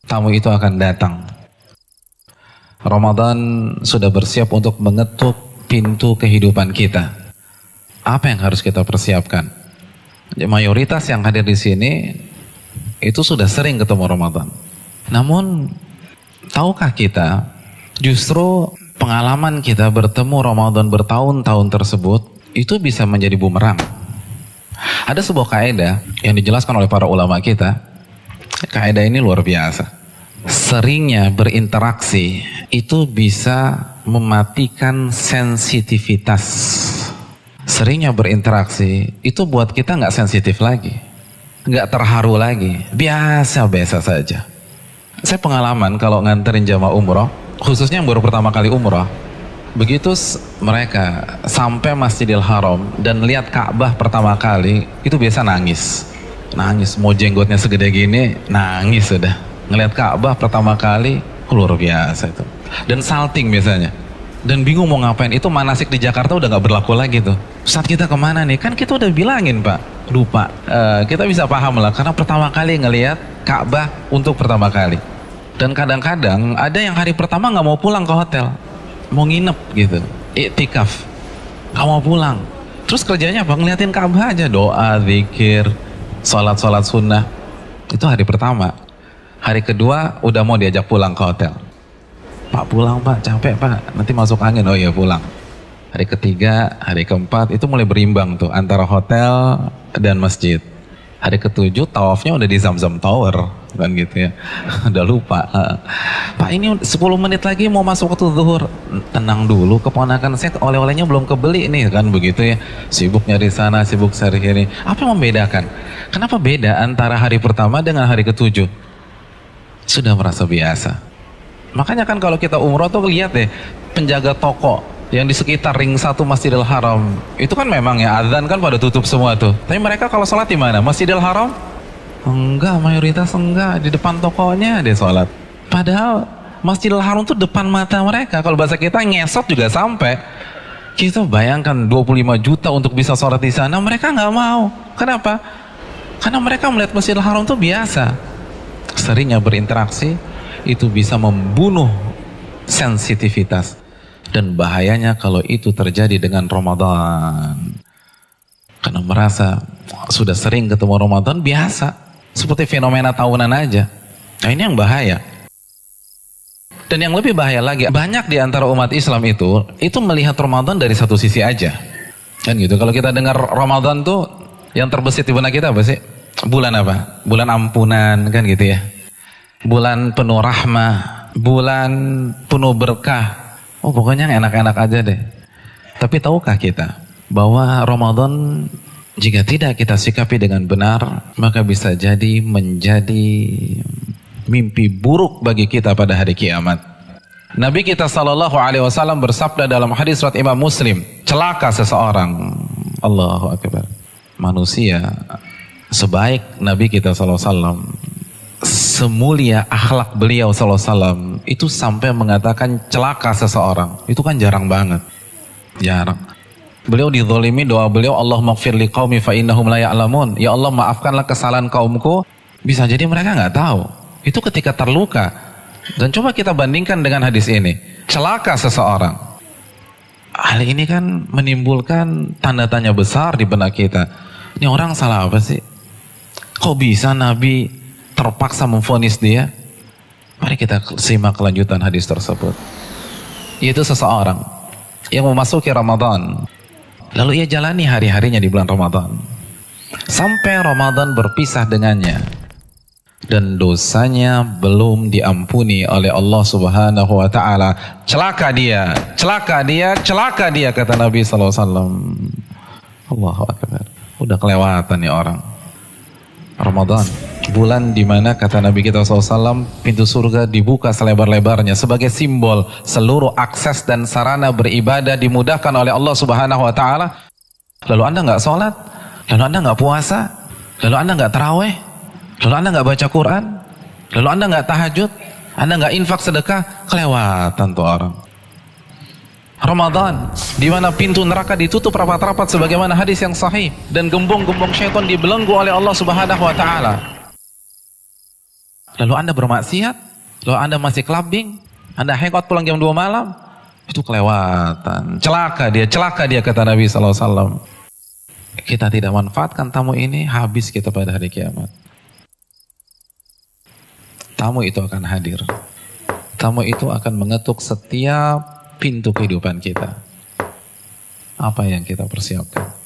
tamu itu akan datang. Ramadan sudah bersiap untuk mengetuk pintu kehidupan kita. Apa yang harus kita persiapkan? Mayoritas yang hadir di sini itu sudah sering ketemu Ramadan. Namun, tahukah kita justru pengalaman kita bertemu Ramadan bertahun-tahun tersebut itu bisa menjadi bumerang. Ada sebuah kaidah yang dijelaskan oleh para ulama kita. Kaidah ini luar biasa. Seringnya berinteraksi itu bisa mematikan sensitivitas. Seringnya berinteraksi itu buat kita nggak sensitif lagi, nggak terharu lagi, biasa-biasa saja. Saya pengalaman kalau nganterin jamaah umroh, khususnya yang baru pertama kali umroh, begitu mereka sampai Masjidil Haram dan lihat Ka'bah pertama kali, itu biasa nangis, mau jenggotnya segede gini, nangis sudah. Ngelihat Ka'bah pertama kali, luar biasa itu. Dan salting biasanya. Dan bingung mau ngapain. Itu manasik di Jakarta udah gak berlaku lagi tuh. Ustaz, kita kemana nih? Kan kita udah bilangin Pak, lupa. Kita bisa paham lah, karena pertama kali ngelihat Ka'bah untuk pertama kali. Dan kadang-kadang ada yang hari pertama gak mau pulang ke hotel, mau nginep gitu, iktikaf, gak mau pulang. Terus kerjanya apa? Ngeliatin Ka'bah aja, doa, zikir, sholat sunnah. Itu hari pertama. Hari kedua udah mau diajak pulang ke hotel. Pak, pulang Pak, capek Pak, nanti masuk angin. Oh iya, pulang. Hari ketiga, hari keempat itu mulai berimbang tuh antara hotel dan masjid. Hari ketujuh tawafnya udah di Zamzam Tower kan gitu ya. Udah lupa. Pak, ini 10 menit lagi mau masuk waktu zuhur. Tenang dulu, keponakan saya oleh-olehnya belum kebeli nih kan begitu ya. Sibuk nyari sana, sibuk cari sini. Apa yang membedakan? Kenapa beda antara hari pertama dengan hari ketujuh? Sudah merasa biasa. Makanya kan kalau kita umroh tuh lihat deh, penjaga toko yang di sekitar ring 1 Masjidil Haram itu kan memang ya azan kan pada tutup semua tuh. Tapi mereka kalau sholat di mana? Masjidil Haram? Enggak, mayoritas enggak, di depan tokonya dia sholat. Padahal Masjidil Haram tuh depan mata mereka. Kalau bahasa kita ngesot juga sampai. Kita bayangkan 25 juta untuk bisa sholat di sana, mereka nggak mau. Kenapa? Karena mereka melihat Masjidil Haram tuh biasa. Seringnya berinteraksi itu bisa membunuh sensitivitas. Dan bahayanya kalau itu terjadi dengan Ramadan. Karena merasa sudah sering ketemu Ramadan biasa, seperti fenomena tahunan aja. Nah, ini yang bahaya. Dan yang lebih bahaya lagi, banyak di antara umat Islam itu melihat Ramadan dari satu sisi aja. Kan gitu. Kalau kita dengar Ramadan tuh yang terbesit di benak kita apa sih? Bulan apa? Bulan ampunan kan gitu ya. Bulan penuh rahmah, bulan penuh berkah. Oh, pokoknya enak-enak aja deh. Tapi tahukah kita bahwa Ramadan jika tidak kita sikapi dengan benar, maka bisa jadi menjadi mimpi buruk bagi kita pada hari kiamat. Nabi kita SAW bersabda dalam hadis riwayat Imam Muslim, celaka seseorang, Allahu Akbar, manusia sebaik Nabi kita SAW, semulia akhlak beliau SAW, itu sampai mengatakan celaka seseorang. Itu kan jarang banget. Jarang. Beliau dizalimi, doa beliau, Allahumma ighfir liqaumi fa innahum la ya'lamun. Ya Allah, maafkanlah kesalahan kaumku. Bisa jadi mereka nggak tahu. Itu ketika terluka. Dan coba kita bandingkan dengan hadis ini. Celaka seseorang. Hal ini kan menimbulkan tanda tanya besar di benak kita. Ini orang salah apa sih? Kok bisa Nabi terpaksa memvonis dia? Mari kita simak kelanjutan hadis tersebut. Yaitu seseorang yang memasuki Ramadan, lalu ia jalani hari-harinya di bulan Ramadan sampai Ramadan berpisah dengannya dan dosanya belum diampuni oleh Allah Subhanahu wa taala. Celaka dia, celaka dia, celaka dia, kata Nabi sallallahu alaihi wasallam. Allahu Akbar. Udah kelewatan nih orang. Ramadan, bulan dimana kata Nabi kita SAW pintu surga dibuka selebar-lebarnya sebagai simbol seluruh akses dan sarana beribadah dimudahkan oleh Allah Subhanahu wa taala. Lalu Anda nggak sholat, lalu Anda nggak puasa, lalu Anda nggak taraweh, lalu Anda nggak baca Quran, lalu Anda nggak tahajud, Anda nggak infak sedekah, kelewatan tuh orang. Ramadan, di mana pintu neraka ditutup rapat-rapat sebagaimana hadis yang sahih, dan gembong-gembong syaitan dibelenggu oleh Allah Subhanahu wa taala. lalu Anda bermaksiat, lalu Anda masih clubbing, Anda hangout pulang jam 2 malam, itu kelewatan. Celaka dia kata Nabi SAW. Kita tidak manfaatkan tamu ini, habis kita pada hari kiamat. Tamu itu akan hadir. Tamu itu akan mengetuk setiap pintu kehidupan kita. Apa yang kita persiapkan?